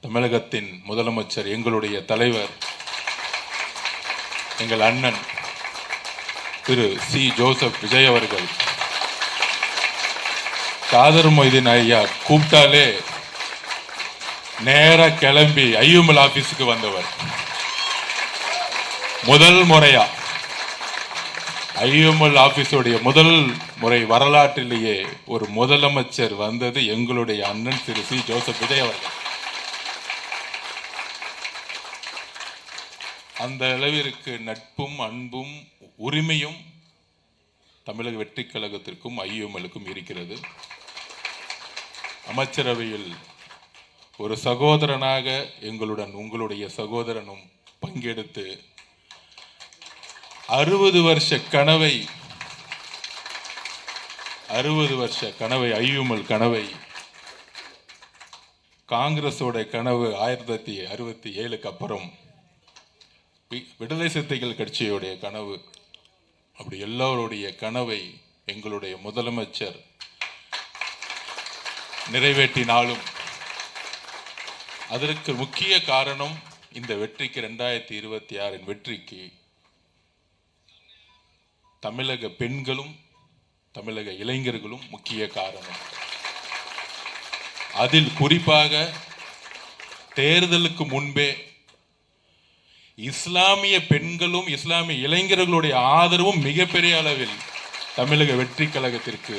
தமிழகத்தின் முதலமைச்சர், எங்களுடைய தலைவர், எங்கள் அண்ணன் திரு சி. ஜோசப் விஜய் அவர்கள் காதர் மொய்தீன் ஐயா கூப்பிட்டாலே நேரா கிளம்பி ஐயுமல் ஆபீஸுக்கு வந்தவர். முதல் முறையா ஐயுமல் ஆபீஸுடைய முதல் முறை வரலாற்றிலேயே ஒரு முதலமைச்சர் வந்தது எங்களுடைய அண்ணன் திரு சி. ஜோசப் விஜய் அவர்கள். அந்த அளவிற்கு நட்பும் அன்பும் உரிமையும் தமிழக வெற்றி கழகத்திற்கும் ஐயுமலுக்கும் இருக்கிறது. அமைச்சரவையில் ஒரு சகோதரனாக எங்களுடன் உங்களுடைய சகோதரனும் பங்கெடுத்து 60 வருஷ கனவை ஐயுமல் கனவை, காங்கிரஸோட கனவு 1967க்கு அப்புறம் விடுதலை சிறுத்தைகள் கட்சியுடைய கனவு, அப்படி எல்லோருடைய கனவை எங்களுடைய முதலமைச்சர் நிறைவேற்றினாலும் அதற்கு முக்கிய காரணம் இந்த வெற்றிக்கு 2026 வெற்றிக்கு தமிழக பெண்களும் தமிழக இளைஞர்களும் முக்கிய காரணம். அதில் குறிப்பாக தேர்தலுக்கு முன்பே இஸ்லாமிய பெண்களும் இஸ்லாமிய இளைஞர்களுடைய ஆதரவும் மிகப்பெரிய அளவில் தமிழக வெற்றி கழகத்திற்கு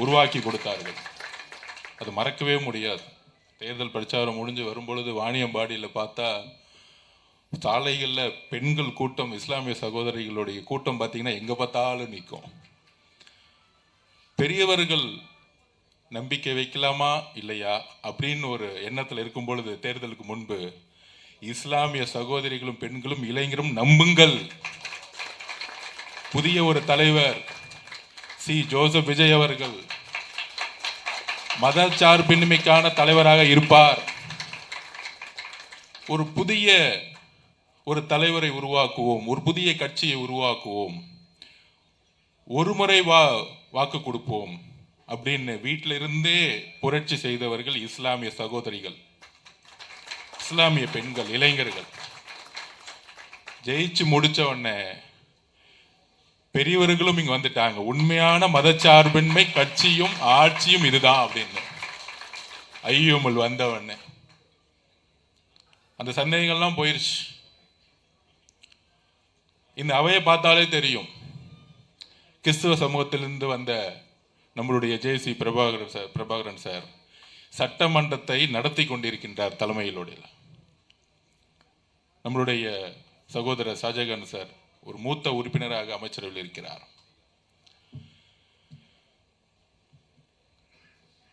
உருவாக்கி கொடுத்தார்கள். அது மறக்கவே முடியாது. தேர்தல் பிரச்சாரம் முடிஞ்சு வரும்பொழுது வாணியம்பாடியில் பார்த்தா சாலைகளில் பெண்கள் கூட்டம், இஸ்லாமிய சகோதரிகளுடைய கூட்டம் பார்த்தீங்கன்னா எங்கே பார்த்தாலும் நிற்கும். பெரியவர்கள் நம்பிக்கை வைக்கலாமா இல்லையா அப்படின்னு ஒரு எண்ணத்தில் இருக்கும் பொழுது தேர்தலுக்கு முன்பு இஸ்லாமிய சகோதரிகளும் பெண்களும் இளைஞரும் நம்புங்கள், புதிய ஒரு தலைவர் சி. ஜோசப் விஜய் அவர்கள் மதச்சார்பின்மைக்கான தலைவராக இருப்பார், ஒரு புதிய ஒரு தலைவரை உருவாக்குவோம், ஒரு புதிய கட்சியை உருவாக்குவோம், ஒரு முறை வாக்கு கொடுப்போம் அப்படின்னு வீட்டில இருந்தே புரட்சி செய்தவர்கள் இஸ்லாமிய சகோதரிகள், இஸ்லாமிய பெண்கள், இளைஞர்கள். ஜெயிச்சு முடிச்ச உடனே பெரியவர்களும் இங்க வந்துட்டாங்க. உண்மையான மதச்சார்பின்மை கட்சியும் ஆட்சியும் இதுதான் அப்படின்னு ஐயுமல் வந்த உடனே அந்த சந்தேகங்கள்லாம் போயிருச்சு. இந்த அவையை பார்த்தாலே தெரியும், கிறிஸ்துவ சமூகத்திலிருந்து வந்த நம்மளுடைய ஜே.சி. பிரபாகரன் சார் சட்டமன்றத்தை நடத்தி கொண்டிருக்கின்றார் தலைமையிலோட. நம்மளுடைய சகோதரர் ஷாஜகான் சார் ஒரு மூத்த உறுப்பினராக அமைச்சரவையில் இருக்கிறார்.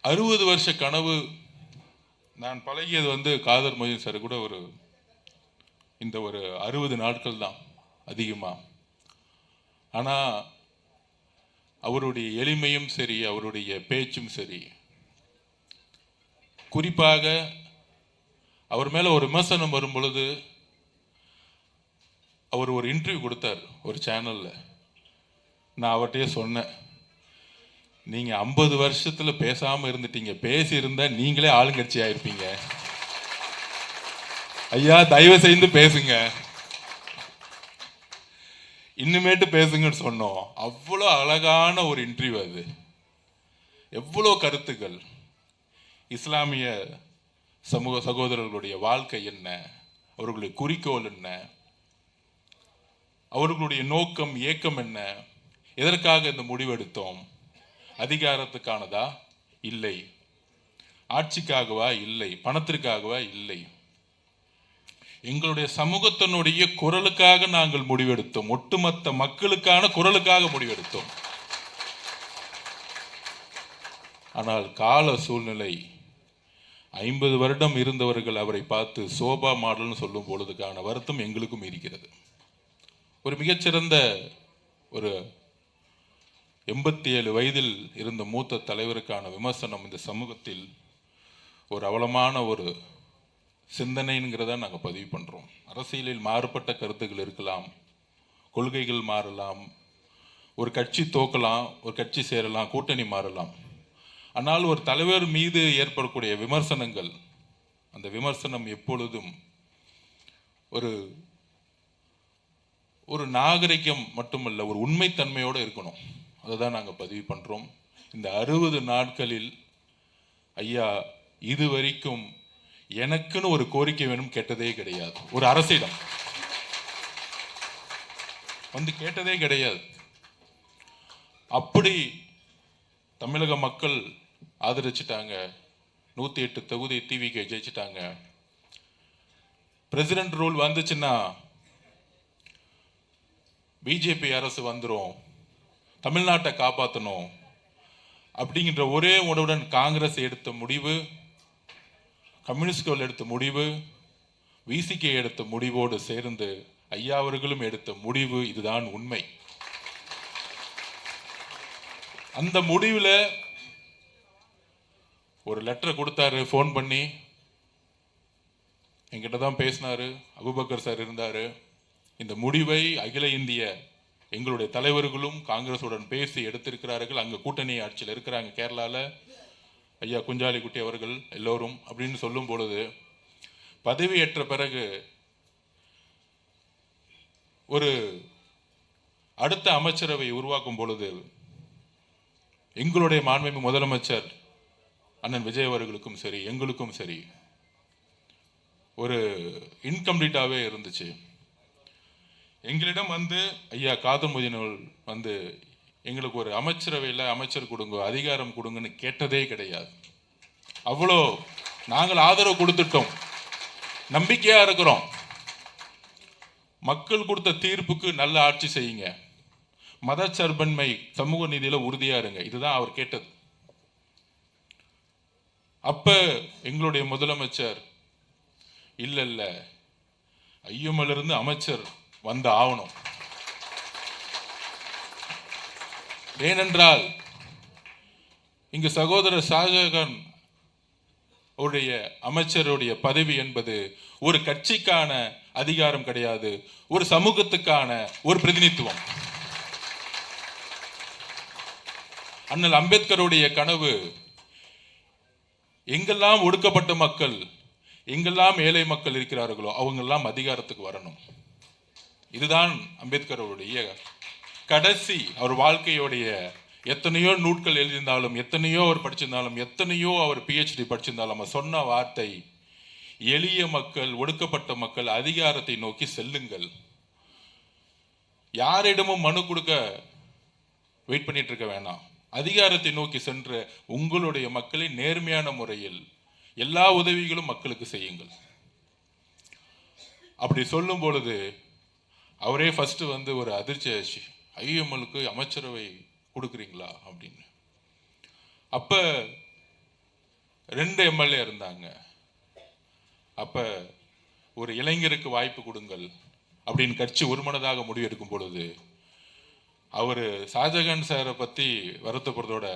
60 வருஷ கனவு. நான் பழகியது காதர் மொய்தீன் சார் கூட இந்த ஒரு 60 நாட்கள் தான் அதிகமா. ஆனா அவருடைய எளிமையும் சரி, அவருடைய பேச்சும் சரி, குறிப்பாக அவர் மேல ஒரு விமர்சனம் வரும் பொழுது அவர் ஒரு இன்டர்வியூ கொடுத்தார் ஒரு சேனல்ல. நான் அவர்கிட்டயே சொன்னேன், நீங்க 50 வருஷத்துல பேசாம இருந்துட்டீங்க, பேசி இருந்தா நீங்களே ஆளுங்கட்சி ஆயிருப்பீங்க. ஐயா தயவு செய்து பேசுங்க, இன்னுமேட்டு பேசுங்கன்னு சொன்னோம். அவ்வளோ அழகான ஒரு இன்டர்வியூ அது. எவ்வளோ கருத்துக்கள், இஸ்லாமிய சமூக சகோதரர்களுடைய வாழ்க்கை என்ன, அவர்களுடைய குறிக்கோள் என்ன, அவர்களுடைய நோக்கம் ஏக்கம் என்ன, எதற்காக இந்த முடிவெடுத்தோம், அதிகாரத்துக்கானதா இல்லை, ஆட்சிக்காகவா இல்லை, பணத்திற்காகவா இல்லை, எங்களுடைய சமூகத்தினுடைய குரலுக்காக நாங்கள் முடிவெடுத்தோம், ஒட்டுமொத்த மக்களுக்கான குரலுக்காக முடிவெடுத்தோம். ஆனால் கால சூழ்நிலை 50 வருடம் இருந்தவர்கள் அவரை பார்த்து சோபா மாடல்னு சொல்லும் பொழுதுக்கான வருத்தம் எங்களுக்கும் இருக்கிறது. ஒரு மிகச்சிறந்த ஒரு 87 வயதில் இருந்த மூத்த தலைவருக்கான விமர்சனம் இந்த சமூகத்தில் ஒரு அவலமான ஒரு சிந்தனைங்கிறத நாங்கள் பதிவு பண்ணுறோம். அரசியலில் மாறுபட்ட கருத்துக்கள் இருக்கலாம், கொள்கைகள் மாறலாம், ஒரு கட்சி தோக்கலாம், ஒரு கட்சி சேரலாம், கூட்டணி மாறலாம். ஆனால் ஒரு தலைவர் மீது ஏற்படக்கூடிய விமர்சனங்கள் அந்த விமர்சனம் எப்பொழுதும் ஒரு ஒரு நாகரிகம் மட்டுமல்ல, ஒரு உண்மைத்தன்மையோடு இருக்கணும். அதை தான் நாங்கள் பதிவு பண்ணுறோம். இந்த 60 நாட்களில் ஐயா இதுவரைக்கும் எனக்குன்னு ஒரு கோரிக்கை வேணும் கேட்டதே கிடையாது. ஒரு அரசிடம் வந்து கேட்டதே கிடையாது. அப்படி தமிழக மக்கள் ஆதரிச்சிட்டாங்க. 108 தொகுதி டிவிக்கு ஜெயிச்சிட்டாங்க. பிரசிடென்ட் ரூல் வந்துச்சுன்னா பிஜேபி அரசு வந்துடும், தமிழ்நாட்டை காப்பாற்றணும் அப்படிங்கிற ஒரே உணவுடன் காங்கிரஸ் எடுத்த முடிவு, கம்யூனிஸ்ட்கள் எடுத்த முடிவு, விசிகே எடுத்த முடிவோடு சேர்ந்து ஐயா அவர்களும் எடுத்த முடிவு இதுதான் உண்மை. அந்த முடிவில் ஒரு லெட்டரை கொடுத்தாரு, ஃபோன் பண்ணி என்கிட்ட தான் பேசினாரு. அபுபக்கர் சார் இருந்தாரு. இந்த முடிவை அகில இந்திய எங்களுடைய தலைவர்களும் காங்கிரசுடன் பேசி எடுத்திருக்கிறார்கள். அங்கே கூட்டணி ஆட்சியில் இருக்கிறாங்க கேரளாவில், ஐயா குஞ்சாலிக்குட்டி அவர்கள் எல்லோரும் அப்படின்னு சொல்லும் பொழுது, பதவியேற்ற பிறகு ஒரு அடுத்த அமைச்சரவை உருவாக்கும் பொழுது எங்களுடைய மாண்புமிகு முதலமைச்சர் அண்ணன் விஜய் அவர்களுக்கும் சரி, எங்களுக்கும் சரி, ஒரு இன்கம்ப்ளீட்டாகவே இருந்துச்சு. எங்களிடம் வந்து ஐயா காதர் மொய்தீன் வந்து எங்களுக்கு ஒரு அமைச்சரவையில் அமைச்சர் கொடுங்க, அதிகாரம் கொடுங்கன்னு கேட்டதே கிடையாது. அவ்வளோ நாங்கள் ஆதரவு கொடுத்துட்டோம், நம்பிக்கையாக இருக்கிறோம். மக்கள் கொடுத்த தீர்ப்புக்கு நல்ல ஆட்சி செய்யுங்க, மதச்சார்பின்மை சமூக நீதியில் உறுதியாக இருங்க, இதுதான் அவர் கேட்டது. அப்ப எங்களுடைய முதலமைச்சர் இல்ல ஐயமிலிருந்து அமைச்சர் வந்து ஆகணும். ஏனென்றால் இங்கு சகோதரர் ஷாஜகான் உடைய அமைச்சருடைய பதவி என்பது ஒரு கட்சிக்கான அதிகாரம் கிடையாது, ஒரு சமூகத்துக்கான ஒரு பிரதிநிதித்துவம். அண்ணல் அம்பேத்கருடைய கனவு எங்கெல்லாம் ஒடுக்கப்பட்ட மக்கள், எங்கெல்லாம் ஏழை மக்கள் இருக்கிறார்களோ அவங்கெல்லாம் அதிகாரத்துக்கு வரணும். இதுதான் அம்பேத்கருடைய கடைசி, அவர் வாழ்க்கையுடைய எத்தனையோ நூட்கள் எழுதியிருந்தாலும், எத்தனையோ அவர் படிச்சிருந்தாலும், எத்தனையோ அவர் PhD படிச்சிருந்தாலும் அவர் சொன்ன வார்த்தை, எளிய மக்கள், ஒடுக்கப்பட்ட மக்கள் அதிகாரத்தை நோக்கி செல்லுங்கள். யாரிடமும் மனு கொடுக்க வெயிட் பண்ணிட்டு இருக்க வேணாம், அதிகாரத்தை நோக்கி சென்று உங்களுடைய மக்களை நேர்மையான முறையில் எல்லா உதவிகளும் மக்களுக்கு செய்யுங்கள். அப்படி சொல்லும் பொழுது அவரே ஃபர்ஸ்ட் வந்து ஒரு அதிர்ச்சி ஆச்சு, ஐஎம்எல்க்கு அமைச்சரவை கொடுக்குறீங்களா அப்படின்னு. அப்ப 2 MLA இருந்தாங்க. அப்ப ஒரு இளைஞருக்கு வாய்ப்பு கொடுங்கள் அப்படின்னு கட்சி ஒருமனதாக முடிவெடுக்கும் பொழுது அவர் ஷாஜகான் சாரை பற்றி வருத்தப்படுறதோட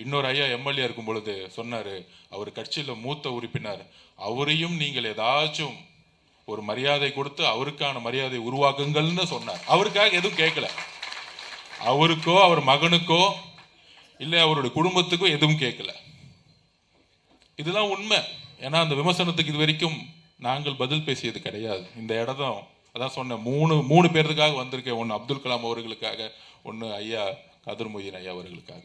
இன்னொரு ஐயா MLA இருக்கும் பொழுது சொன்னார், அவர் கட்சியில் மூத்த உறுப்பினர், அவரையும் நீங்கள் ஏதாச்சும் ஒரு மரியாதை கொடுத்து அவருக்கான மரியாதை உருவாக்குங்கள்னு சொன்னார். அவருக்காக எதுவும் கேட்கல, அவருக்கோ அவர் மகனுக்கோ இல்லை அவருடைய குடும்பத்துக்கோ எதுவும் கேட்கல. இதுதான் உண்மை. ஏன்னா அந்த விமர்சனத்துக்கு இது வரைக்கும் நாங்கள் பதில் பேசியது கிடையாது. இந்த இடத்தும் அதான் சொன்னேன், 3 பேருக்காக வந்திருக்கேன். ஒன்று அப்துல் கலாம் அவர்களுக்காக, ஒன்று ஐயா காதர் மொய்தீன் ஐயா அவர்களுக்காக.